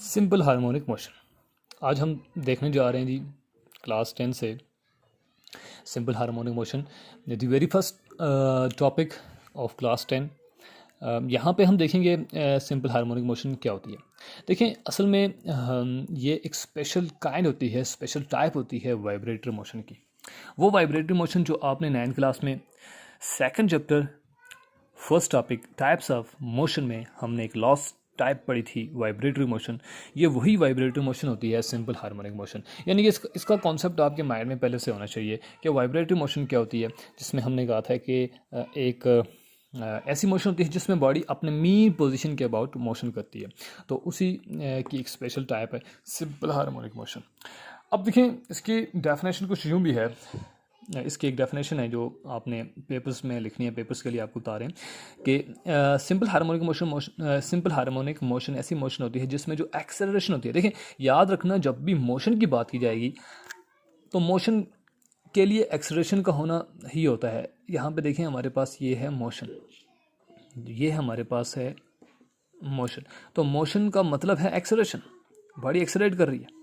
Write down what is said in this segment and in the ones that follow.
Simple harmonic motion आज हम देखने जा रहे हैं जी क्लास 10 से simple harmonic motion the very first topic of class 10। यहाँ पे हम देखेंगे सिंपल हार्मोनिक मोशन क्या होती है। देखें असल में ये एक स्पेशल काइंड होती है, स्पेशल टाइप होती है वाइब्रेटरी मोशन की। वो वाइब्रेटरी मोशन जो आपने 9th क्लास में second chapter first topic types of motion में हमने एक लॉस टाइप पढ़ी थी वाइब्रेटरी मोशन। ये वही वाइब्रेटरी मोशन होती है सिंपल हार्मोनिक मोशन। यानी कि इसका कॉन्सेप्ट आपके माइंड में पहले से होना चाहिए कि वाइब्रेटरी मोशन क्या होती है, जिसमें हमने कहा था कि एक ऐसी मोशन होती है जिसमें बॉडी अपने मीन पोजीशन के अबाउट मोशन करती है। तो उसी की एक स्पेशल टाइप है सिंपल हार्मोनिक मोशन। अब देखें इसकी डेफिनेशन कुछ यूँ भी है। इसकी एक डेफिनेशन है जो आपने पेपर्स में लिखनी है, पेपर्स के लिए आपको बता रहे हैं कि सिंपल हार्मोनिक मोशन ऐसी मोशन होती है जिसमें जो एक्सेलरेशन होती है। देखें याद रखना, जब भी मोशन की बात की जाएगी तो मोशन के लिए एक्सेलरेशन का होना ही होता है। यहाँ पे देखें हमारे पास ये है मोशन, ये हमारे पास है मोशन। तो मोशन का मतलब है एक्सेलरेशन, बॉडी एक्सेलरेट कर रही है,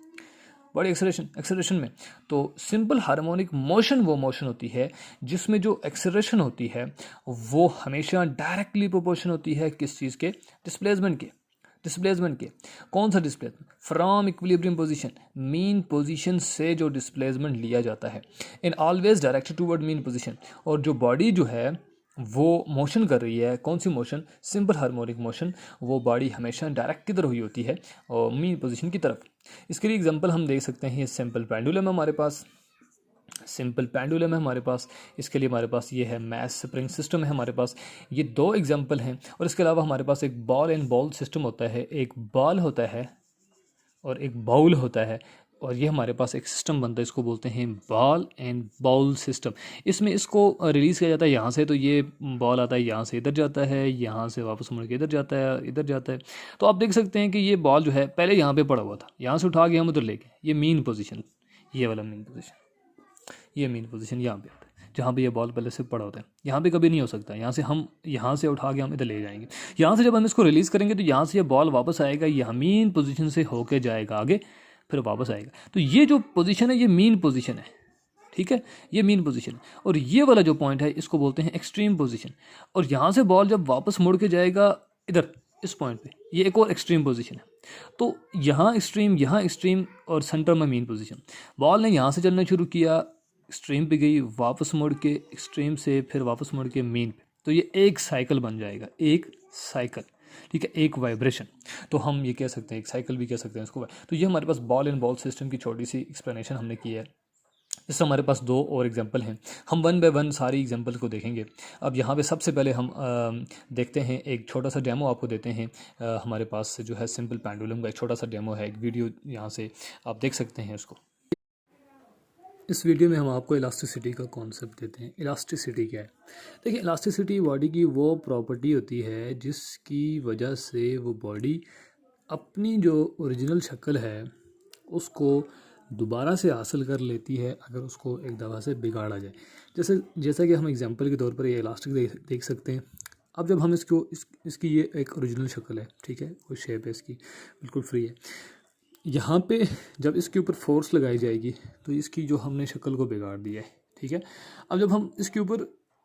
बॉडी एक्सेलरेशन में। तो सिंपल हार्मोनिक मोशन वो मोशन होती है जिसमें जो एक्सेलरेशन होती है वो हमेशा डायरेक्टली प्रोपोर्शन होती है किस चीज़ के, डिस्प्लेसमेंट के। कौन सा displacement? From equilibrium position, mean position से जो डिस्प्लेसमेंट लिया जाता है, in always directed toward mean position. और जो बॉडी जो है वो मोशन कर रही है, कौन सी मोशन? Simple harmonic motion. वो बॉडी हमेशा डायरेक्ट किधर हुई होती है? और मीन पोजीशन की तरफ। इसके लिए एग्जांपल हम देख सकते हैं, सिंपल पेंडुलम हमारे पास, इसके लिए हमारे पास ये है मैस स्प्रिंग सिस्टम है हमारे पास। ये दो एग्जांपल हैं। और इसके अलावा हमारे पास एक बॉल एंड बाउल सिस्टम होता है, एक बॉल होता है और एक बाउल होता है। और ये हमारे पास एक सिस्टम बनता है, इसको बोलते हैं बॉल एंड बाउल सिस्टम। इसमें इसको रिलीज़ किया जाता है यहाँ से, तो ये बॉल आता है यहाँ से इधर जाता है, यहाँ से वापस मुड़ के इधर जाता है, इधर जाता है। तो आप देख सकते हैं कि ये बॉल जो है पहले यहाँ पे पड़ा हुआ था, यहाँ से उठा के हम उधर लेके, ये मीन पोजीशन, ये वाला मीन पोजीशन, ये मीन पोजीशन यहाँ पे आता है जहाँ पे ये बॉल पहले से पड़ा होता है। यहाँ पे कभी नहीं हो सकता, यहाँ से उठा के हम इधर ले जाएंगे। यहाँ से जब हम इसको रिलीज़ करेंगे तो यहाँ से ये बॉल वापस आएगा, यहाँ मीन पोजीशन से होके जाएगा आगे, फिर वापस आएगा। तो ये जो पोजीशन है ये मीन पोजीशन है, ठीक है, ये मीन पोजीशन है। और ये वाला जो पॉइंट है इसको बोलते हैं एक्सट्रीम पोजीशन। और यहाँ से बॉल जब वापस मुड़ के जाएगा इधर इस पॉइंट पे, ये एक और एक्सट्रीम पोजीशन है। तो यहाँ एक्सट्रीम और सेंटर में मीन पोजीशन। बॉल ने यहाँ से चलना शुरू किया, एक्सट्रीम पे गई, वापस मुड़ के एक्सट्रीम से फिर वापस मुड़ के मीन पे। तो ये एक साइकिल बन जाएगा, एक साइकिल, ठीक है, एक वाइब्रेशन। तो हम ये कह सकते हैं, एक साइकिल भी कह सकते हैं इसको। तो ये हमारे पास बॉल एंड बॉल सिस्टम की छोटी सी एक्सप्लेनेशन हमने की है। इससे हमारे पास दो और एग्जांपल हैं, हम वन बाय वन सारी एग्जांपल को देखेंगे। अब यहाँ पे सबसे पहले हम देखते हैं, एक छोटा सा डेमो आपको देते हैं। हमारे पास जो है सिंपल पेंडुलम का एक छोटा सा डेमो है, एक वीडियो यहाँ से आप देख सकते हैं उसको। इस वीडियो में हम आपको इलास्टिसिटी का कॉन्सेप्ट देते हैं। इलास्टिसिटी क्या है? देखिए, इलास्टिसिटी बॉडी की वो प्रॉपर्टी होती है जिसकी वजह से वो बॉडी अपनी जो ओरिजिनल शक्ल है उसको दोबारा से हासिल कर लेती है अगर उसको एक दफ़ा से बिगाड़ा जाए। जैसा कि हम एग्जांपल के तौर पर ये इलास्टिक देख सकते हैं। अब जब हम इसकी ये एक ओरिजिनल शक्ल है, ठीक है, कोई शेप है इसकी, बिल्कुल फ्री है। यहाँ पे जब इसके ऊपर फोर्स लगाई जाएगी तो इसकी जो हमने शक्ल को बिगाड़ दिया है, ठीक है। अब जब हम इसके ऊपर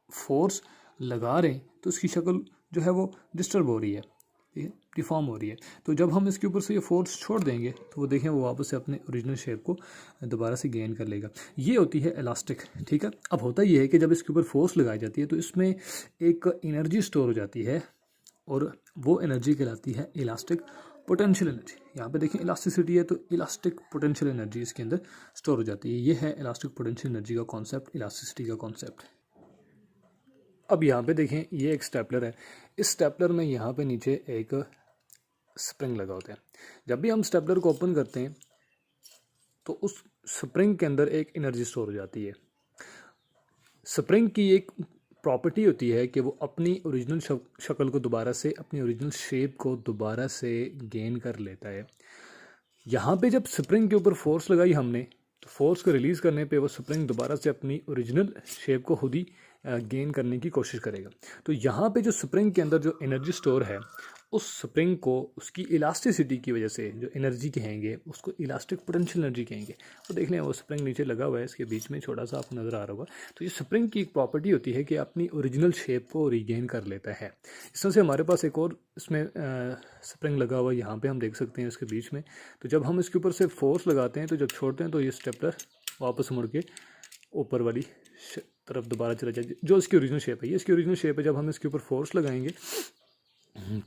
फोर्स लगा रहे हैं तो इसकी शक्ल जो है वो डिस्टर्ब हो रही है, ठीक है, डिफॉर्म हो रही है। तो जब हम इसके ऊपर से ये फोर्स छोड़ देंगे तो वो देखें वो वापस से अपने ओरिजिनल शेप को दोबारा से गेन कर लेगा। ये होती है इलास्टिक, ठीक है। अब होता ये है कि जब इसके ऊपर फोर्स लगाई जाती है तो इसमें एक एनर्जी स्टोर हो जाती है और वो एनर्जी कहलाती है इलास्टिक पोटेंशियल एनर्जी। यहाँ पे देखें इलास्टिसिटी है तो इलास्टिक पोटेंशियल एनर्जी इसके अंदर स्टोर हो जाती है। ये है इलास्टिक पोटेंशियल एनर्जी का कॉन्सेप्ट, इलास्टिसिटी का कॉन्सेप्ट। अब यहाँ पे देखें ये एक स्टेपलर है। इस स्टेपलर में यहाँ पे नीचे एक स्प्रिंग लगा होता है। जब भी हम स्टेपलर को ओपन करते हैं तो उस स्प्रिंग के अंदर एक एनर्जी स्टोर हो जाती है। स्प्रिंग की एक प्रॉपर्टी होती है कि वो अपनी ओरिजिनल शक्ल को दोबारा से, अपनी ओरिजिनल शेप को दोबारा से गेन कर लेता है। यहाँ पे जब स्प्रिंग के ऊपर फोर्स लगाई हमने तो फोर्स को रिलीज़ करने पे वो स्प्रिंग दोबारा से अपनी ओरिजिनल शेप को खुद ही गेन करने की कोशिश करेगा। तो यहाँ पे जो स्प्रिंग के अंदर जो एनर्जी स्टोर है उस स्प्रिंग को उसकी इलास्टिसिटी की वजह से जो एनर्जी कहेंगे उसको इलास्टिक पोटेंशियल एनर्जी कहेंगे। वो देख लें वो स्प्रिंग नीचे लगा हुआ है, इसके बीच में छोटा सा आपको नज़र आ रहा होगा। तो ये स्प्रिंग की एक प्रॉपर्टी होती है कि अपनी ओरिजिनल शेप को रिगेन कर लेता है। इस तरह से हमारे पास एक और इसमें स्प्रिंग लगा हुआ यहाँ पे हम देख सकते हैं इसके बीच में। तो जब हम इसके ऊपर से फोर्स लगाते हैं तो जब छोड़ते हैं तो ये स्टेपलर वापस मुड़ के ऊपर वाली तरफ दोबारा चला जाए, जो इसकी ओरिजिनल शेप है। ये इसकी ओरिजिनल शेप है। जब हम इसके ऊपर फोर्स लगाएंगे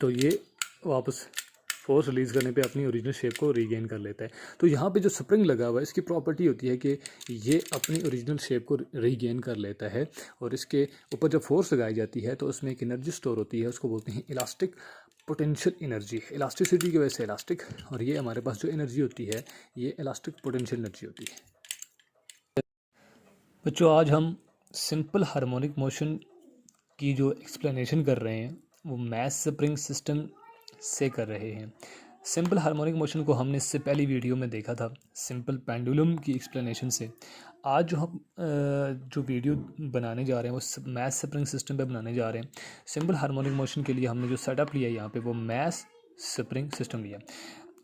तो ये वापस फोर्स रिलीज़ करने पे अपनी ओरिजिनल शेप को रीगेन कर लेता है। तो यहाँ पे जो स्प्रिंग लगा हुआ है इसकी प्रॉपर्टी होती है कि ये अपनी ओरिजिनल शेप को रीगेन कर लेता है, और इसके ऊपर जब फोर्स लगाई जाती है तो उसमें एक एनर्जी स्टोर होती है, उसको बोलते हैं इलास्टिक पोटेंशियल एनर्जी। इलास्टिसिटी की वजह से इलास्टिक, और ये हमारे पास जो एनर्जी होती है ये इलास्टिक पोटेंशियल एनर्जी होती है। बच्चों आज हम सिंपल हार्मोनिक मोशन की जो एक्सप्लेनेशन कर रहे हैं वो मैस स्प्रिंग सिस्टम से कर रहे हैं। सिंपल हार्मोनिक मोशन को हमने इससे पहली वीडियो में देखा था सिंपल पेंडुलम की एक्सप्लेनेशन से। आज जो हम जो वीडियो बनाने जा रहे हैं वो मैस स्प्रिंग सिस्टम पे बनाने जा रहे हैं। सिंपल हार्मोनिक मोशन के लिए हमने जो सेटअप लिया है यहाँ पे वो मैस स्प्रिंग सिस्टम लिया।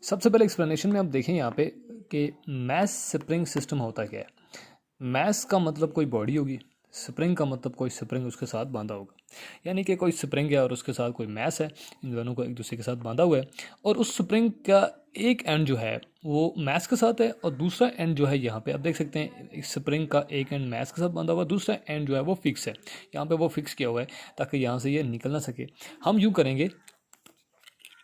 सबसे पहले एक्सप्लेनेशन में आप देखें यहाँ पे कि मैस स्प्रिंग सिस्टम होता क्या है। मैस का मतलब कोई बॉडी होगी, स्प्रिंग का मतलब कोई स्प्रिंग उसके साथ बांधा होगा, यानी कि कोई स्प्रिंग है और उसके साथ कोई मैस है, इन दोनों को एक दूसरे के साथ बांधा हुआ है। और उस स्प्रिंग का एक एंड जो है वो मैस के साथ है और दूसरा एंड जो है यहाँ पे आप देख सकते हैं स्प्रिंग का एक एंड मैस के साथ बांधा हुआ है, दूसरा एंड जो है वो फिक्स है, यहाँ पे वो फिक्स किया हुआ है ताकि यहाँ से ये निकल ना सके। हम यूँ करेंगे,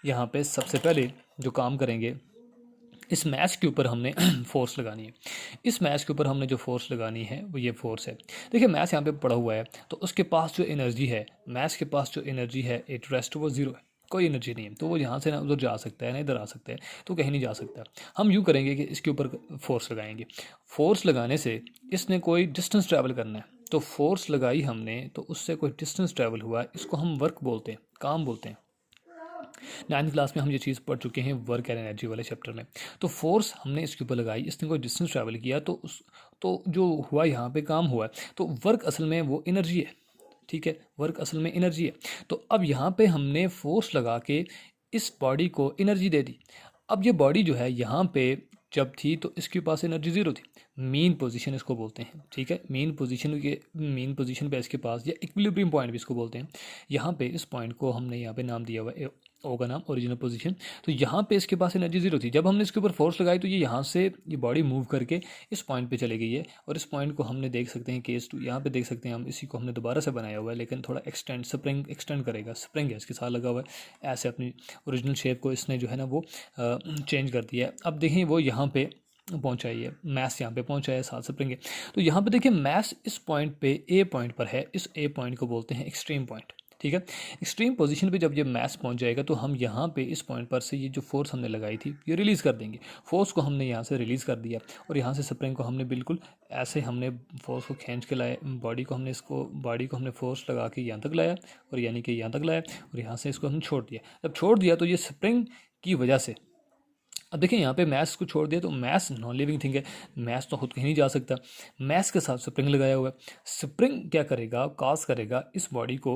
यहाँ पे सबसे पहले जो काम करेंगे इस मैश के ऊपर हमने फोर्स लगानी है। इस मैश के ऊपर हमने जो फोर्स लगानी है वो ये फोर्स है। देखिए मैश यहाँ पे पड़ा हुआ है तो उसके पास जो एनर्जी है, मैश के पास जो एनर्जी है एट रेस्ट वो ज़ीरो है, कोई एनर्जी नहीं है। तो वो यहाँ से ना उधर जा सकता है ना इधर आ सकता है, तो कहीं नहीं जा सकता। हम यूँ करेंगे कि इसके ऊपर फोर्स लगाएंगे। फोर्स लगाने से इसने कोई डिस्टेंस ट्रैवल करना है, तो फोर्स लगाई हमने तो उससे कोई डिस्टेंस ट्रैवल हुआ, इसको हम वर्क बोलते हैं, काम बोलते हैं। 9th क्लास में हम ये चीज़ पढ़ चुके हैं वर्क एंड एनर्जी वाले चैप्टर में। तो फोर्स हमने इसके ऊपर लगाई, इसने कोई डिस्टेंस ट्रैवल किया तो जो हुआ यहाँ पे काम हुआ। तो वर्क असल में वो एनर्जी है, ठीक है, वर्क असल में एनर्जी है। तो अब यहाँ पे हमने फोर्स लगा के इस बॉडी को एनर्जी दे दी। अब ये बॉडी जो है यहाँ पे जब थी तो इसके पास एनर्जी ज़ीरो थी, मेन पोजीशन इसको बोलते हैं, ठीक है। मेन पोजीशन पे इसके पास, या इक्विलिब्रियम पॉइंट भी इसको बोलते हैं। यहाँ पे इस पॉइंट को हमने यहाँ पे नाम दिया हुआ है ओ का नाम, ओरिजिनल पोजीशन। तो यहाँ पे इसके पास एनर्जी ज़ीरो थी। जब हमने इसके ऊपर फोर्स लगाई तो ये यहाँ से ये बॉडी मूव करके इस पॉइंट पे चली गई है, और इस पॉइंट को हमने देख सकते हैं केस 2 यहाँ पे देख सकते हैं हम। इसी को हमने दोबारा से बनाया हुआ है लेकिन थोड़ा स्प्रिंग एक्सटेंड करेगा, स्प्रिंग है इसके साथ लगा हुआ है, ऐसे अपनी ओरिजिनल शेप को इसने जो है ना वो चेंज कर दिया है। अब देखें वो यहाँ पे पहुंचा है, मैस यहाँ पे पहुंचा है, साथ स्प्रिंग है। तो यहाँ पे देखिए मैस इस पॉइंट पे ए पॉइंट पर है, इस ए पॉइंट को बोलते हैं एक्सट्रीम पॉइंट, ठीक है। एक्सट्रीम पोजीशन पे जब ये मैस पहुंच जाएगा तो हम यहाँ पे इस पॉइंट पर से ये जो फोर्स हमने लगाई थी ये रिलीज़ कर देंगे। फोर्स को हमने यहाँ से रिलीज़ कर दिया और यहाँ से स्प्रिंग को हमने बिल्कुल ऐसे हमने फोर्स को खींच के लाया, बॉडी को हमने फोर्स लगा के यहाँ तक लाया, और यानी कि यहाँ तक लाया, और यहाँ से इसको हमने छोड़ दिया। जब छोड़ दिया तो ये स्प्रिंग की वजह से, अब देखिए यहाँ पे मैस को छोड़ दिया तो मैस नॉन लिविंग थिंग है, मैस तो खुद कहीं नहीं जा सकता। मैस के साथ स्प्रिंग लगाया हुआ है। स्प्रिंग क्या करेगा, काज करेगा इस बॉडी को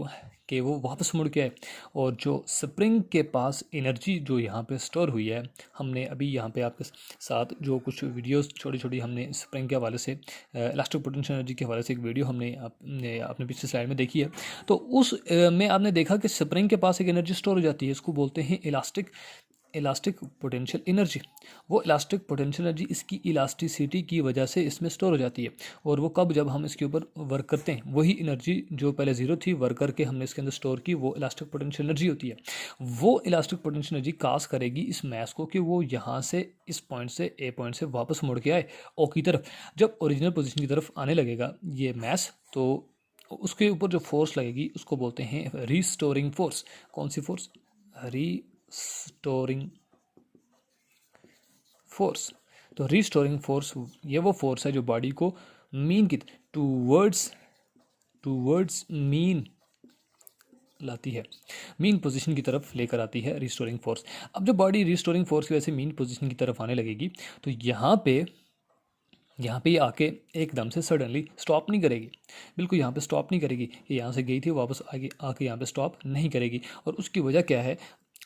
कि वो वापस मुड़ के आए, और जो स्प्रिंग के पास एनर्जी जो यहाँ पे स्टोर हुई है, हमने अभी यहाँ पे आपके साथ जो कुछ वीडियोस छोटी हमने स्प्रिंग के हवाले से, इलास्टिक पोटेंशियल एनर्जी के हवाले से एक वीडियो हमने अपने पिछले स्लाइड में देखी है। तो उस में आपने देखा कि स्प्रिंग के पास एक एनर्जी स्टोर हो जाती है, इसको बोलते हैं इलास्टिक पोटेंशियल एनर्जी। वो इलास्टिक पोटेंशियल एनर्जी इसकी इलास्टिसिटी की वजह से इसमें स्टोर हो जाती है, और वो कब, जब हम इसके ऊपर वर्क करते हैं, वही एनर्जी जो पहले ज़ीरो थी वर्क करके हमने इसके अंदर स्टोर की, वो इलास्टिक पोटेंशियल एनर्जी होती है। वो इलास्टिक पोटेंशियल एनर्जी काज करेगी इस मैस को कि वो यहाँ से इस पॉइंट से ए पॉइंट से वापस मुड़ के आए ओ की तरफ। जब ओरिजिनल पोजिशन की तरफ आने लगेगा ये मैस, तो उसके ऊपर जो फोर्स लगेगी उसको बोलते हैं रीस्टोरिंग फोर्स। कौन सी फोर्स? Restoring force. तो रीस्टोरिंग फोर्स ये वो फोर्स है जो बॉडी को मीन की टूवर्ड्स मीन लाती है, मीन पोजीशन की तरफ लेकर आती है रीस्टोरिंग फोर्स। अब जब बॉडी रीस्टोरिंग फोर्स की वजह से मीन पोजीशन की तरफ आने लगेगी तो यहाँ पे आके एकदम से सडनली स्टॉप नहीं करेगी, बिल्कुल यहाँ पे स्टॉप नहीं करेगी। ये यहाँ से गई थी वापस आगे आके यहाँ पे स्टॉप नहीं करेगी, और उसकी वजह क्या है,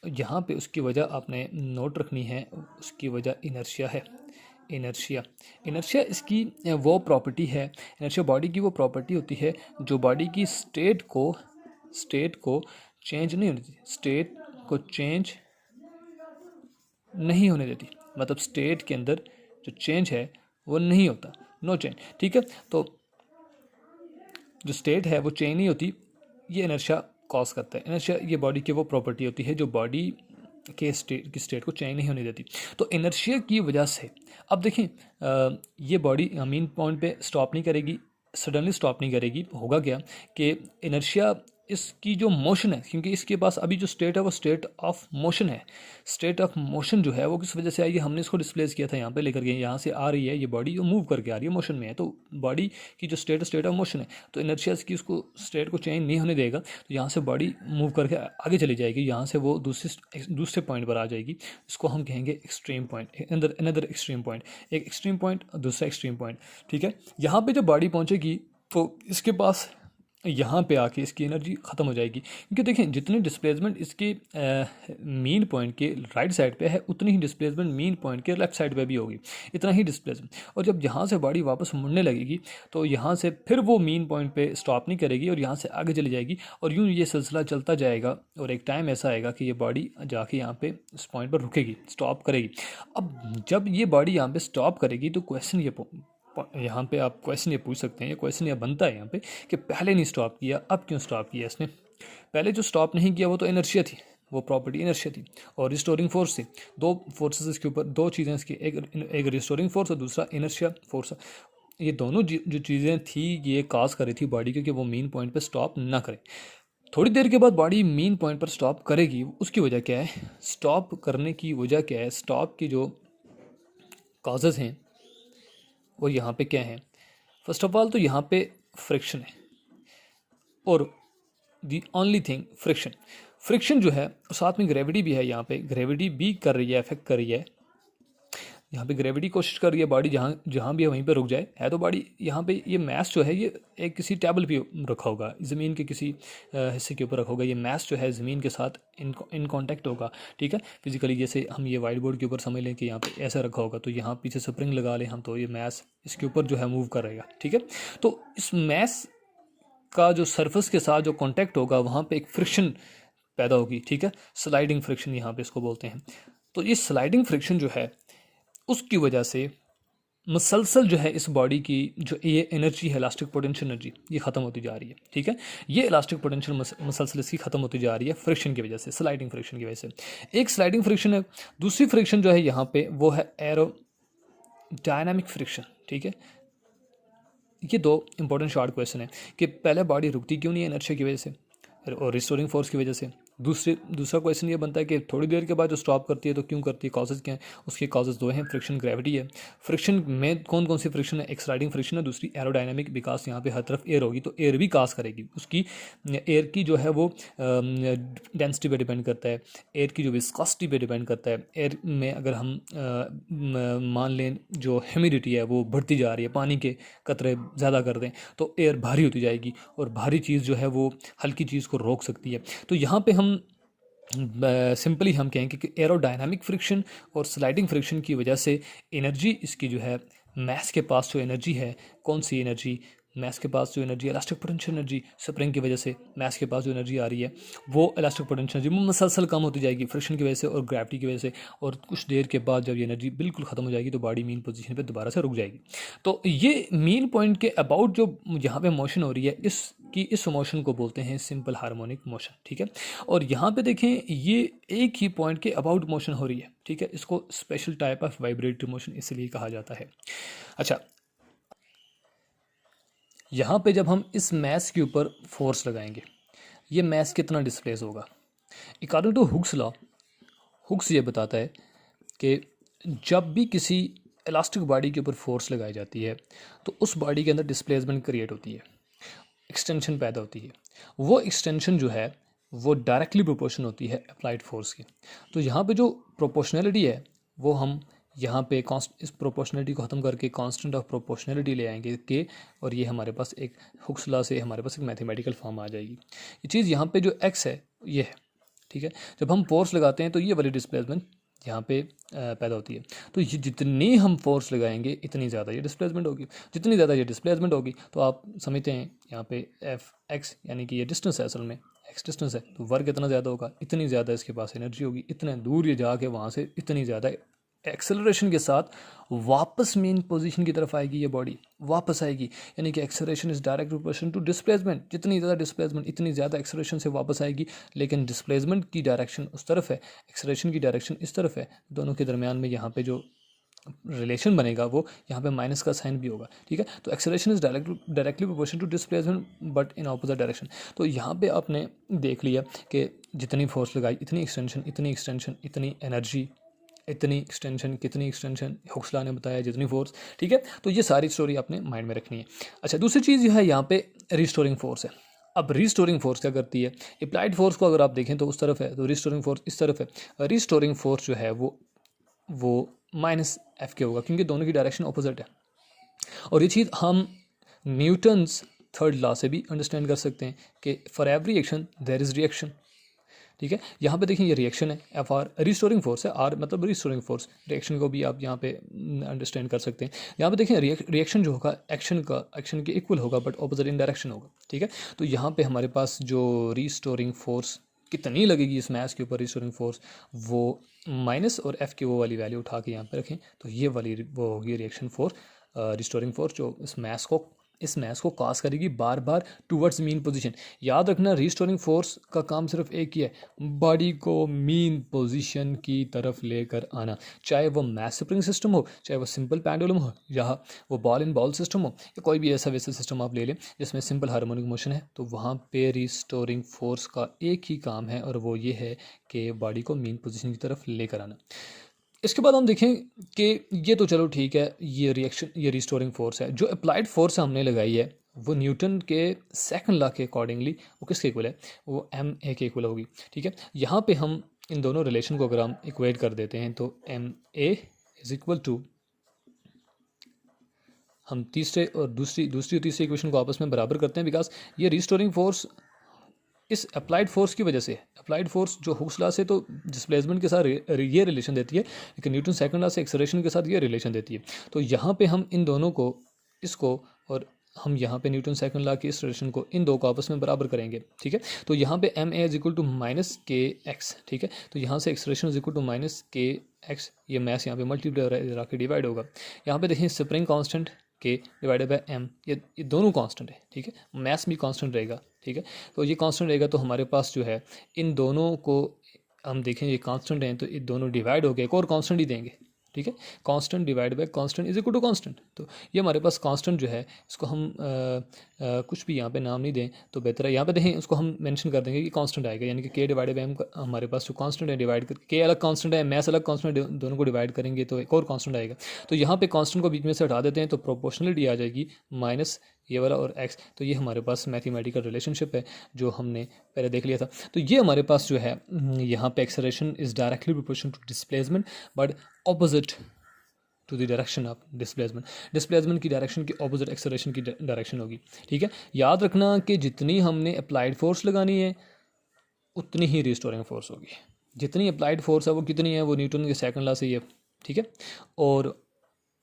यहाँ पे उसकी वजह आपने नोट रखनी है, उसकी वजह इनर्शिया है। इनर्शिया इसकी वो प्रॉपर्टी है, इनर्शिया बॉडी की वो प्रॉपर्टी होती है जो बॉडी की स्टेट को चेंज नहीं होने देती, स्टेट को चेंज नहीं होने देती, मतलब स्टेट के अंदर जो चेंज है वो नहीं होता, नो चेंज। ठीक है, तो जो स्टेट है वो चेंज नहीं होती, ये इनर्शिया कॉज करता है। इनर्शिया ये बॉडी की वो प्रॉपर्टी होती है जो बॉडी के स्टेट को चेंज नहीं होने देती। तो इनर्शिया की वजह से अब देखें, ये बॉडी मेन पॉइंट पे स्टॉप नहीं करेगी, सडनली स्टॉप नहीं करेगी। होगा क्या कि इनर्शिया इसकी जो मोशन है, क्योंकि इसके पास अभी जो स्टेट है वो स्टेट ऑफ मोशन है। स्टेट ऑफ मोशन जो है वो किस वजह से आई है, हमने इसको डिस्प्लेस किया था, यहाँ पे लेकर गए, यहाँ से आ रही है ये बॉडी, मूव करके आ रही है, मोशन में है। तो बॉडी की जो स्टेट ऑफ मोशन है, तो इनर्शिया की उसको स्टेट को चेंज नहीं होने देगा। तो यहाँ से बॉडी मूव करके आगे चली जाएगी, यहाँ से वो दूसरे पॉइंट पर आ जाएगी। इसको हम कहेंगे extreme point, another extreme point, एक एक्सट्रीम पॉइंट दूसरा एक्सट्रीम पॉइंट। ठीक है, यहाँ पे जब बॉडी पहुँचेगी तो इसके पास यहाँ पे आके इसकी एनर्जी ख़त्म हो जाएगी, क्योंकि देखें जितनी डिस्प्लेसमेंट इसके मीन पॉइंट के राइट साइड पे है, उतनी ही डिस्प्लेसमेंट मीन पॉइंट के लेफ्ट साइड पे भी होगी, इतना ही डिस्प्लेसमेंट। और जब यहाँ से बॉडी वापस मुड़ने लगेगी तो यहाँ से फिर वो मीन पॉइंट पे स्टॉप नहीं करेगी और यहाँ से आगे चली जाएगी, और यूँ ये सिलसिला चलता जाएगा। और एक टाइम ऐसा आएगा कि ये बॉडी जाके यहाँ पे इस पॉइंट पर रुकेगी, स्टॉप करेगी। अब जब ये बॉडी यहाँ पे स्टॉप करेगी तो क्वेश्चन यहाँ पे आप क्वेश्चन ये पूछ सकते हैं, ये क्वेश्चन ये बनता है यहाँ पे कि पहले नहीं स्टॉप किया, अब क्यों स्टॉप किया इसने। पहले जो स्टॉप नहीं किया वो तो इनर्शिया थी, वो प्रॉपर्टी इनर्शिया थी, और रिस्टोरिंग फोर्स थी। दो फोर्सेस इसके ऊपर, दो चीज़ें इसकी, एक रिस्टोरिंग फोर्स और दूसरा इनर्शिया फोर्स। ये दोनों जो चीज़ें थी ये काज कर रही थी बॉडी को कि वो मेन पॉइंट पर स्टॉप ना करे। थोड़ी देर के बाद बॉडी मेन पॉइंट पर स्टॉप करेगी, उसकी वजह क्या है, स्टॉप करने की वजह क्या है, स्टॉप की जो काजेज़ हैं वो यहाँ पे क्या है। फर्स्ट ऑफ ऑल तो यहाँ पे फ्रिक्शन है, और दी ओनली थिंग फ्रिक्शन जो है, साथ में ग्रेविटी भी है। यहाँ पे ग्रेविटी भी कर रही है, इफेक्ट कर रही है। यहाँ पे ग्रेविटी कोशिश कर रही है बॉडी जहाँ भी है वहीं पे रुक जाए। है तो बॉडी यहाँ पे, ये मैस जो है ये एक किसी टेबल पे रखा होगा, ज़मीन के किसी हिस्से के ऊपर रखा होगा। ये मैस जो है ज़मीन के साथ इन कांटेक्ट होगा। ठीक है, फिजिकली जैसे हम ये वाइट बोर्ड के ऊपर समझ लें कि यहाँ पे ऐसा रखा होगा, तो यहाँ पीछे स्प्रिंग लगा लें हम, तो ये मैस इसके ऊपर जो है मूव करेगा। ठीक है, तो इस मैस का जो सरफेस के साथ जो कॉन्टैक्ट होगा वहाँ पर एक फ्रिक्शन पैदा होगी। ठीक है, स्लाइडिंग फ्रिक्शन यहाँ पे इसको बोलते हैं। तो ये स्लाइडिंग फ्रिक्शन जो है उसकी वजह से मसलसल जो है इस बॉडी की जो ये एनर्जी है, इलास्टिक पोटेंशियल एनर्जी, ये ख़त्म होती जा रही है। ठीक है, ये इलास्टिक पोटेंशियल मसलसल इसकी ख़त्म होती जा रही है फ्रिक्शन की वजह से, स्लाइडिंग फ्रिक्शन की वजह से। एक स्लाइडिंग फ्रिक्शन है, दूसरी फ्रिक्शन जो है यहाँ पे वो है एरो डायनामिक फ्रिक्शन। ठीक है, ये दो इंपॉर्टेंट शॉर्ट क्वेश्चन है कि पहले बॉडी रुकती क्यों नहीं है इनर्शिया की वजह से और रिस्टोरिंग फोर्स की वजह से। दूसरा क्वेश्चन ये बनता है कि थोड़ी देर के बाद जो स्टॉप करती है तो क्यों करती है, कॉजेज क्या हैं। उसके कॉजेज दो हैं, फ्रिक्शन, ग्रेविटी है। फ्रिक्शन में कौन कौन सी फ्रिक्शन है, एक स्लाइडिंग फ्रिक्शन है, दूसरी एरोडायनामिक, बिकॉज यहाँ पे हर तरफ एयर होगी तो एयर भी काज करेगी। उसकी एयर की जो है वो डेंसिटी पे डिपेंड करता है, एयर की जो विस्कोसिटी पे डिपेंड करता है। एयर में अगर हम मान लें जो ह्यूमिडिटी है वो बढ़ती जा रही है, पानी के कतरे ज़्यादा कर दें तो एयर भारी होती जाएगी, और भारी चीज़ जो है वो हल्की चीज़ को रोक सकती है। तो यहाँ पे हम सिंपली हम कहेंगे कि एरोडायनामिक फ्रिक्शन और स्लाइडिंग फ्रिक्शन की वजह से एनर्जी इसकी जो है, मैस के पास जो एनर्जी है, कौन सी एनर्जी, मैस के पास जो energy, elastic potential energy, spring की वजह से मैस के पास जो एनर्जी आ रही है वो इलास्टिक पोटेंशियल एनर्जी मसलसल कम होती जाएगी फ्रिक्शन की वजह से और ग्रेविटी की वजह से। और कुछ देर के बाद जब ये एनर्जी बिल्कुल ख़त्म हो जाएगी तो बॉडी मीन पोजीशन पे दोबारा से रुक जाएगी। तो ये मीन पॉइंट के अबाउट जो यहाँ पे मोशन हो रही है, इस मोशन को बोलते हैं सिंपल हार्मोनिक मोशन। ठीक है, और यहाँ पे देखें ये एक ही पॉइंट के अबाउट मोशन हो रही है। ठीक है, इसको special type of vibratory motion इसलिए कहा जाता है। अच्छा, यहाँ पे जब हम इस मैस के ऊपर फोर्स लगाएंगे, ये मैस कितना डिस्प्लेस होगा। According to Hooke's law, Hooke's ये बताता है कि जब भी किसी इलास्टिक बॉडी के ऊपर फोर्स लगाई जाती है तो उस बॉडी के अंदर डिस्प्लेसमेंट क्रिएट होती है, एक्सटेंशन पैदा होती है। वो एक्सटेंशन जो है वो डायरेक्टली प्रोपोर्शन होती है अप्लाइड फोर्स की। तो यहाँ पे जो प्रोपोर्शनैलिटी है वो हम यहाँ पे इस प्रोपोर्शनलिटी को ख़त्म करके कांस्टेंट ऑफ प्रोपोर्शनलिटी ले आएंगे के, और ये हमारे पास एक हुक्स लॉ से हमारे पास एक मैथमेटिकल फॉर्म आ जाएगी। ये चीज़ यहाँ पे जो एक्स है ये है। ठीक है। जब हम फोर्स लगाते हैं तो ये वाली डिस्प्लेसमेंट यहाँ पे पैदा होती है। तो ये जितनी हम फोर्स लगाएंगे इतनी ज़्यादा ये डिस्प्लेसमेंट होगी। जितनी ज़्यादा ये डिस्प्लेसमेंट होगी तो आप समझते हैं यहाँ पे एफ एक्स यानी कि ये डिस्टेंस है, असल में एक्स डिस्टेंस है, तो वर्क इतना ज़्यादा होगा, इतनी ज़्यादा इसके पास एनर्जी होगी, इतने दूर ये जाके वहाँ से इतनी ज़्यादा एक्सेलरेशन के साथ वापस मेन पोजीशन की तरफ आएगी, ये बॉडी वापस आएगी। यानी कि acceleration is direct proportional to displacement. जितनी ज़्यादा डिस्प्लेसमेंट इतनी ज़्यादा एक्सेलरेशन से वापस आएगी। लेकिन डिस्प्लेसमेंट की डायरेक्शन उस तरफ है, एक्सेलरेशन की डायरेक्शन इस तरफ है। दोनों के दरमियान में यहाँ पे जो रिलेशन बनेगा वो यहाँ पे माइनस का साइन भी होगा, ठीक है। तो acceleration is directly proportional to displacement but in opposite direction. तो यहाँ पे आपने देख लिया कि जितनी फोर्स लगाई इतनी एक्सटेंशन, इतनी एक्सटेंशन, इतनी एनर्जी, इतनी एक्सटेंशन, कितनी एक्सटेंशन, हुक्सला ने बताया जितनी फोर्स, ठीक है। तो ये सारी स्टोरी आपने माइंड में रखनी है। अच्छा, दूसरी चीज़ जो है यहाँ पे रिस्टोरिंग फोर्स है। अब रिस्टोरिंग फोर्स क्या करती है? अप्लाइड फोर्स को अगर आप देखें तो उस तरफ है, तो रिस्टोरिंग फोर्स इस तरफ है। रिस्टोरिंग फोर्स जो है वो माइनस एफ के होगा, क्योंकि दोनों की डायरेक्शन ऑपोजिट है। और ये चीज़ हम न्यूटन्स थर्ड लॉ से भी अंडरस्टैंड कर सकते हैं कि for every action there is reaction, ठीक है। यहाँ पे देखिए ये रिएक्शन है, एफ आर रिस्टोरिंग फोर्स है, आर मतलब रिस्टोरिंग फोर्स। रिएक्शन को भी आप यहाँ पे अंडरस्टैंड कर सकते हैं। यहाँ पे देखिए रिएक्शन जो होगा एक्शन के इक्वल होगा बट ऑपोजिट इन डायरेक्शन होगा, ठीक है। तो यहाँ पे हमारे पास जो रिस्टोरिंग फोर्स कितनी लगेगी इस मैस के ऊपर, रिस्टोरिंग फोर्स वो माइनस और एफ की वो वाली वैल्यू उठा के यहाँ पे रखें तो ये वाली वो होगी रिएक्शन फोर्स, रिस्टोरिंग फोर्स, जो इस मैस को काज करेगी बार बार टूवर्ड्स मीन पोजीशन। याद रखना रिस्टोरिंग फोर्स का काम सिर्फ एक ही है, बॉडी को मीन पोजीशन की तरफ लेकर आना। चाहे वो मैस स्प्रिंग सिस्टम हो, चाहे वो सिंपल पेंडुलम हो, या वो बॉल इन बॉल सिस्टम हो, या कोई भी ऐसा वैसा सिस्टम आप ले लें जिसमें सिंपल हार्मोनिक मोशन है, तो वहाँ पे रिस्टोरिंग फोर्स का एक ही काम है और वो ये है कि बॉडी को मीन पोजीशन की तरफ लेकर आना। इसके बाद हम देखें कि ये तो चलो ठीक है, ये रिस्टोरिंग फोर्स है। जो अप्लाइड फोर्स हमने लगाई है वो न्यूटन के सेकंड लॉ के अकॉर्डिंगली वो किसके इक्वल है? वो एम ए के इक्वल होगी, ठीक है। यहाँ पे हम इन दोनों रिलेशन को अगर हम इक्वेट कर देते हैं तो M A is equal to, हम तीसरे और दूसरी और तीसरी इक्वेशन को आपस में बराबर करते हैं, बिकॉज ये रिस्टोरिंग फोर्स इस अप्लाइड फोर्स की वजह से, अप्लाइड फोर्स जो हुक्स लॉ से तो डिस्प्लेसमेंट के साथ ये रिलेशन देती है, लेकिन न्यूटन सेकंड लॉ से एक्सेलरेशन के साथ ये रिलेशन देती है। तो यहाँ पे हम इन दोनों को, इसको और हम यहाँ पे न्यूटन सेकंड लॉ की इस रिलेशन को, इन दो को आपस में बराबर करेंगे, ठीक है। तो यहाँ पे M A is equal to minus K X, ठीक है। तो यहाँ से acceleration is equal to minus K X, ये मैथ यहाँ पे मल्टीप्लाई के डिवाइड होगा। यहाँ पे देखें spring constant K divided by M, ये दोनों कांस्टेंट है, ठीक है। मैथ्स भी कांस्टेंट रहेगा, ठीक है। तो ये कांस्टेंट रहेगा तो हमारे पास जो है इन दोनों को हम देखें ये कांस्टेंट हैं तो ये दोनों डिवाइड हो गए, एक और कांस्टेंट ही देंगे, ठीक है। Constant divide by constant is equal to constant. तो ये हमारे पास कांस्टेंट जो है इसको हम कुछ भी यहाँ पे नाम नहीं दें तो बेहतर है। यहाँ पे देखें उसको हम मेंशन कर देंगे कि कांस्टेंट आएगा, यानी कि के डिवाइड बाय एम हमारे पास जो कांस्टेंट है डिवाइड कर, के अलग कांस्टेंट है, मैथ्स अलग कांस्टेंट, दोनों को डिवाइड करेंगे तो एक और कांस्टेंट आएगा। तो यहाँ पे कांस्टेंट को बीच में से हटा देते हैं तो प्रोपोर्शनलिटी आ जाएगी माइनस ये वाला और एक्स। तो ये हमारे पास मैथमेटिकल रिलेशनशिप है जो हमने पहले देख लिया था। तो ये हमारे पास जो है यहाँ पे acceleration is directly proportional to displacement but opposite to the direction of displacement की डायरेक्शन की ऑपोजिट एक्सेलरेशन की डायरेक्शन होगी, ठीक है। याद रखना कि जितनी हमने अप्लाइड फोर्स लगानी है उतनी ही रिस्टोरिंग फोर्स होगी। जितनी अप्लाइड फोर्स है वो कितनी है? वो न्यूटन के सेकंड लॉ से ही है, ठीक है। और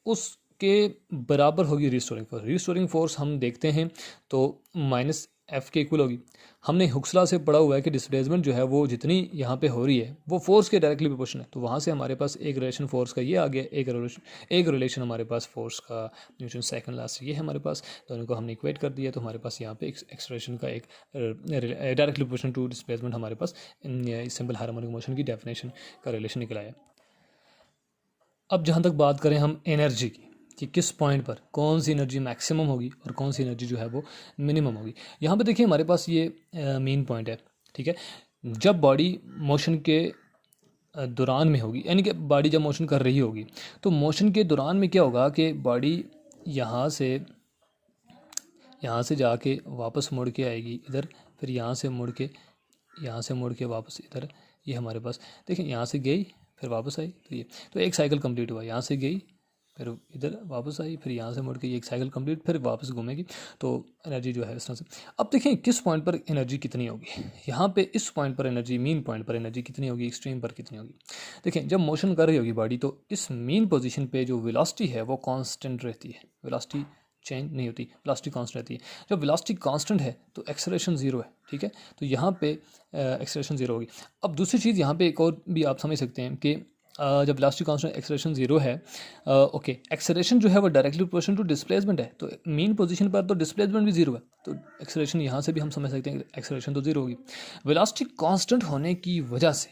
उसके बराबर होगी रिस्टोरिंग फोर्स। रिस्टोरिंग फोर्स हम देखते हैं तो माइनस एफ के इक्वल होगी। हमने हुक्स लॉ से पढ़ा हुआ है कि डिस्प्लेसमेंट जो है वो जितनी यहाँ पे हो रही है वो फोर्स के डायरेक्टली प्रोपोर्शनल है। तो वहाँ से हमारे पास एक रिलेशन फोर्स का ये आ गया, एक रिलेशन हमारे पास फोर्स का न्यूटन सेकंड लॉ से ये है हमारे पास। दोनों को हमने इक्वेट कर दिया तो हमारे पास यहाँ पे एक्सप्रेशन का एक डायरेक्टली प्रोपोर्शनल टू डिस्प्लेसमेंट हमारे पास सिंपल हार्मोनिक मोशन की डेफिनेशन का रिलेशन निकला है। अब जहाँ तक बात करें हम एनर्जी की कि किस पॉइंट पर कौन सी एनर्जी मैक्सिमम होगी और कौन सी एनर्जी जो है वो मिनिमम होगी। यहाँ पे देखिए हमारे पास ये मेन पॉइंट है, ठीक है। जब बॉडी मोशन के दौरान में होगी, यानी कि बॉडी जब मोशन कर रही होगी तो मोशन के दौरान में क्या होगा कि बॉडी यहाँ से जाके वापस मुड़ के आएगी इधर, फिर यहाँ से मुड़ के वापस इधर। ये हमारे पास देखिए यहाँ से गई फिर वापस आई, तो ये तो एक साइकिल कंप्लीट हुआ, यहाँ से गई फिर इधर वापस आई, फिर यहाँ से मुड़ के ये एक साइकिल कंप्लीट, फिर वापस घूमेगी। तो एनर्जी जो है इस तरह से। अब देखें किस पॉइंट पर एनर्जी कितनी होगी। यहाँ पे इस पॉइंट पर एनर्जी, मीन पॉइंट पर एनर्जी कितनी होगी, एक्सट्रीम पर कितनी होगी। देखें जब मोशन कर रही होगी बॉडी, तो इस मीन पोजीशन पे जो वेलोसिटी है वो कांस्टेंट रहती है, वेलोसिटी चेंज नहीं होती, वेलोसिटी कांस्टेंट रहती है। जब वेलोसिटी कांस्टेंट है तो एक्सेलरेशन जीरो है, ठीक है। तो यहाँ पे एक्सेलरेशन जीरो होगी। अब दूसरी चीज़ यहाँ पे एक और भी आप समझ सकते हैं कि जब वेलोसिटी कांस्टेंट, एक्सेलरेशन जीरो है, ओके, एक्सेलरेशन जो है वो डायरेक्टली प्रोपोर्शनल टू डिस्प्लेसमेंट है। तो मीन पोजीशन पर तो डिस्प्लेसमेंट भी जीरो है, तो एक्सेलरेशन यहाँ से भी हम समझ सकते हैं कि एक्सेलरेशन तो जीरो होगी। वेलोसिटी कांस्टेंट होने की वजह से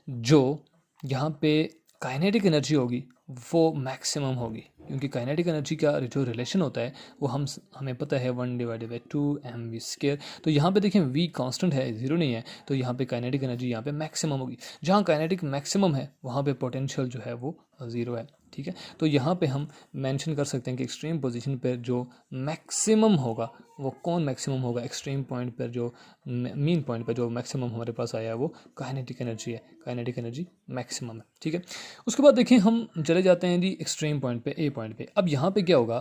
जो यहाँ पे काइनेटिक एनर्जी होगी वो मैक्सिमम होगी, क्योंकि काइनेटिक एनर्जी का जो रिलेशन होता है वो हमें पता है 1/2 mv²। तो यहाँ पे देखें v कांस्टेंट है, जीरो नहीं है, तो यहाँ पे काइनेटिक एनर्जी यहाँ पे मैक्सिमम होगी। जहाँ काइनेटिक मैक्सिमम है वहाँ पे पोटेंशियल जो है वो जीरो है, ठीक है। तो यहाँ पे हम मेंशन कर सकते हैं कि एक्सट्रीम पोजीशन पर जो मैक्सिमम होगा वो कौन मैक्सिमम होगा, एक्सट्रीम पॉइंट पर जो मीन पॉइंट पर जो मैक्सिमम हमारे पास आया है वो काइनेटिक एनर्जी है, काइनेटिक एनर्जी मैक्सिमम है, ठीक है। उसके बाद देखिए हम चले जाते हैं जी एक्सट्रीम पॉइंट पे, ए पॉइंट पे। अब यहाँ पे क्या होगा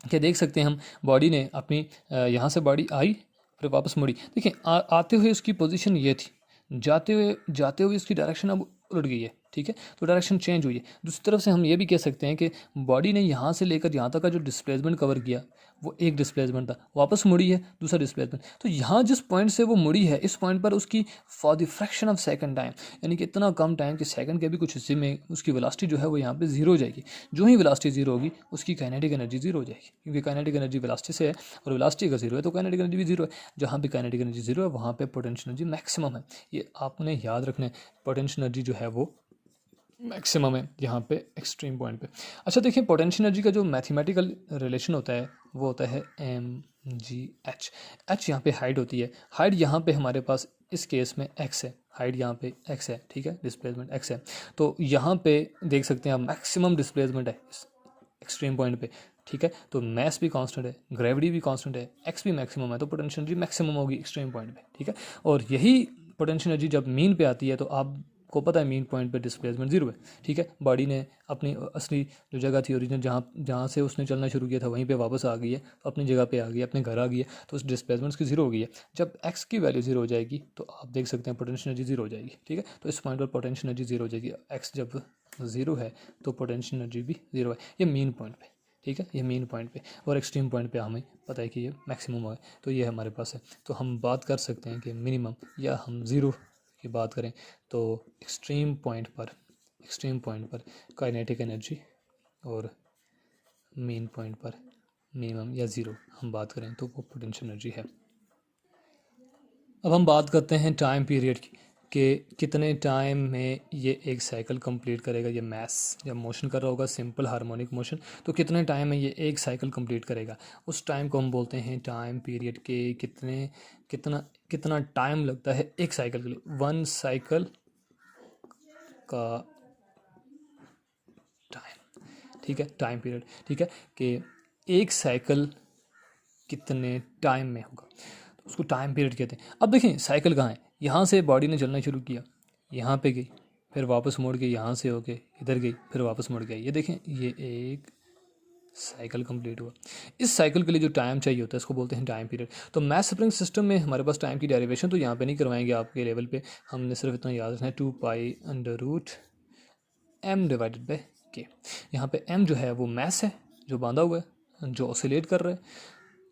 कि देख सकते हैं हम बॉडी ने अपनी यहाँ से बॉडी आई फिर वापस मुड़ी। देखिए आते हुए उसकी पोजीशन ये थी, जाते हुए उसकी डायरेक्शन अब उलट गई है, ठीक है। तो डायरेक्शन चेंज हुई है। दूसरी तरफ से हम ये भी कह सकते हैं कि बॉडी ने यहाँ से लेकर यहाँ तक का जो डिस्प्लेसमेंट कवर किया वो एक डिस्प्लेसमेंट था, वापस मुड़ी है दूसरा डिस्प्लेसमेंट। तो यहाँ जिस पॉइंट से वो मुड़ी है इस पॉइंट पर उसकी for the fraction of second time, यानी कि इतना कम टाइम कि सेकंड के भी कुछ हिस्से में उसकी वेलोसिटी जो है वो यहाँ पे जीरो हो जाएगी। जो ही वेलोसिटी जीरो होगी उसकी काइनेटिक एनर्जी जीरो हो जाएगी, क्योंकि काइनेटिक एनर्जी वेलोसिटी से है और वेलोसिटी का जीरो है तो काइनेटिक एनर्जी भी जीरो है। जहाँ पे काइनेटिक एनर्जी जीरो है वहाँ पे पोटेंशियल एनर्जी मैक्सिमम है। ये आपने याद रखना है, पोटेंशियल एनर्जी जो है वो मैक्सिमम है यहाँ पे एक्सट्रीम पॉइंट पे। अच्छा देखिए पोटेंशियल एनर्जी का जो मैथमेटिकल रिलेशन होता है वो होता है mgh। h यहाँ पे हाइट होती है, हाइट यहाँ पे हमारे पास इस केस में x है, हाइट यहाँ पे x है, ठीक है, डिस्प्लेसमेंट x है। तो यहाँ पे देख सकते हैं आप मैक्सिमम डिस्प्लेसमेंट है इस एक्सट्रीम पॉइंट पे, ठीक है। तो मैस भी कांस्टेंट है, ग्रेविटी भी कांस्टेंट है, x भी मैक्सिमम है, तो पोटेंशियल एनर्जी मैक्सिमम होगी एक्सट्रीम पॉइंट पे, ठीक है। और यही पोटेंशियल एनर्जी जब मीन पे आती है तो आपको पता है मीन पॉइंट पे डिस्प्लेसमेंट जीरो है, ठीक है। बॉडी ने अपनी असली जो जगह थी ओरिजिनल, जहाँ से उसने चलना शुरू किया था वहीं पे वापस आ गई है, अपनी जगह पे आ गई है, अपने घर आ गई है, तो उस डिस्प्लेसमेंट की जीरो हो गई है। जब एक्स की वैल्यू जीरो हो जाएगी तो आप देख सकते हैं पोटेंशियल एनर्जी जीरो हो जाएगी, ठीक है। तो इस पॉइंट पर पोटेंशियल एनर्जी जीरो हो जाएगी, एक्स जब जीरो है तो पोटेंशियल एनर्जी भी जीरो है। ये मीन पॉइंट पे, ठीक है, ये मीन पॉइंट पे। और एक्सट्रीम पॉइंट पे हमें पता है कि ये मैक्सिमम है, तो ये हमारे पास है। तो हम बात कर सकते हैं कि मिनिमम या हम ज़ीरो की बात करें तो एक्सट्रीम पॉइंट पर काइनेटिक एनर्जी और मीन पॉइंट पर मिनिमम या ज़ीरो हम बात करें तो वो पोटेंशियल एनर्जी है। अब हम बात करते हैं टाइम पीरियड की, कि कितने टाइम में ये एक साइकिल कंप्लीट करेगा। ये मैस जब मोशन कर रहा होगा सिंपल हार्मोनिक मोशन, तो कितने टाइम में ये एक साइकिल कंप्लीट करेगा, उस टाइम को हम बोलते हैं टाइम पीरियड। के कितना टाइम लगता है एक साइकिल के लिए, वन साइकिल का टाइम, ठीक है, टाइम पीरियड, ठीक है, कि एक साइकिल कितने टाइम में होगा, तो उसको टाइम पीरियड कहते हैं। अब देखें साइकिल कहाँ है, यहाँ से बॉडी ने चलना शुरू किया, यहाँ पे गई, फिर वापस मुड़ के यहाँ से होके इधर गई, फिर वापस मुड़ गई। ये देखें ये एक साइकिल कंप्लीट हुआ। इस साइकिल के लिए जो टाइम चाहिए होता है इसको बोलते हैं टाइम पीरियड। तो मैथ स्प्रिंग सिस्टम में हमारे पास टाइम की डेरिवेशन तो यहाँ पे नहीं करवाएंगे आपके लेवल पे, हमने सिर्फ इतना याद रखना है 2π√m/k। यहाँ पे m जो है वो मैस है जो बांधा हुआ है, जो ऑसिलेट कर रहा है।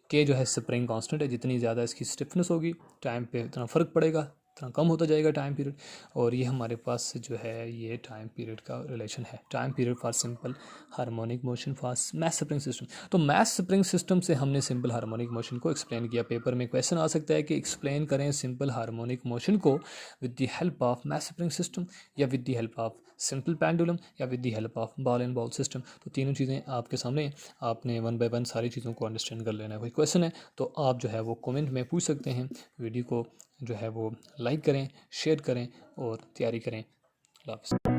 के जो है स्प्रिंग कांस्टेंट है, जितनी ज़्यादा इसकी स्टिफनेस होगी टाइम पे उतना फ़र्क पड़ेगा, इतना कम होता जाएगा टाइम पीरियड। और ये हमारे पास जो है ये टाइम पीरियड का रिलेशन है, time period for simple harmonic motion for mass spring system. तो मैथ स्प्रिंग सिस्टम से हमने सिंपल हार्मोनिक मोशन को एक्सप्लेन किया। पेपर में क्वेश्चन आ सकता है कि एक्सप्लेन करें सिंपल हार्मोनिक मोशन को with the help of mass spring system या with the help of simple pendulum या with the help of ball and ball system. तो तीनों चीज़ें आपके सामने, आपने 1 बाय 1 सारी चीज़ों को अंडरस्टैंड कर लेना है। कोई क्वेश्चन है तो आप जो है वो कमेंट में पूछ सकते हैं। वीडियो को जो है वो लाइक करें, शेयर करें और तैयारी करें। अल्लाह हाफ़िज़।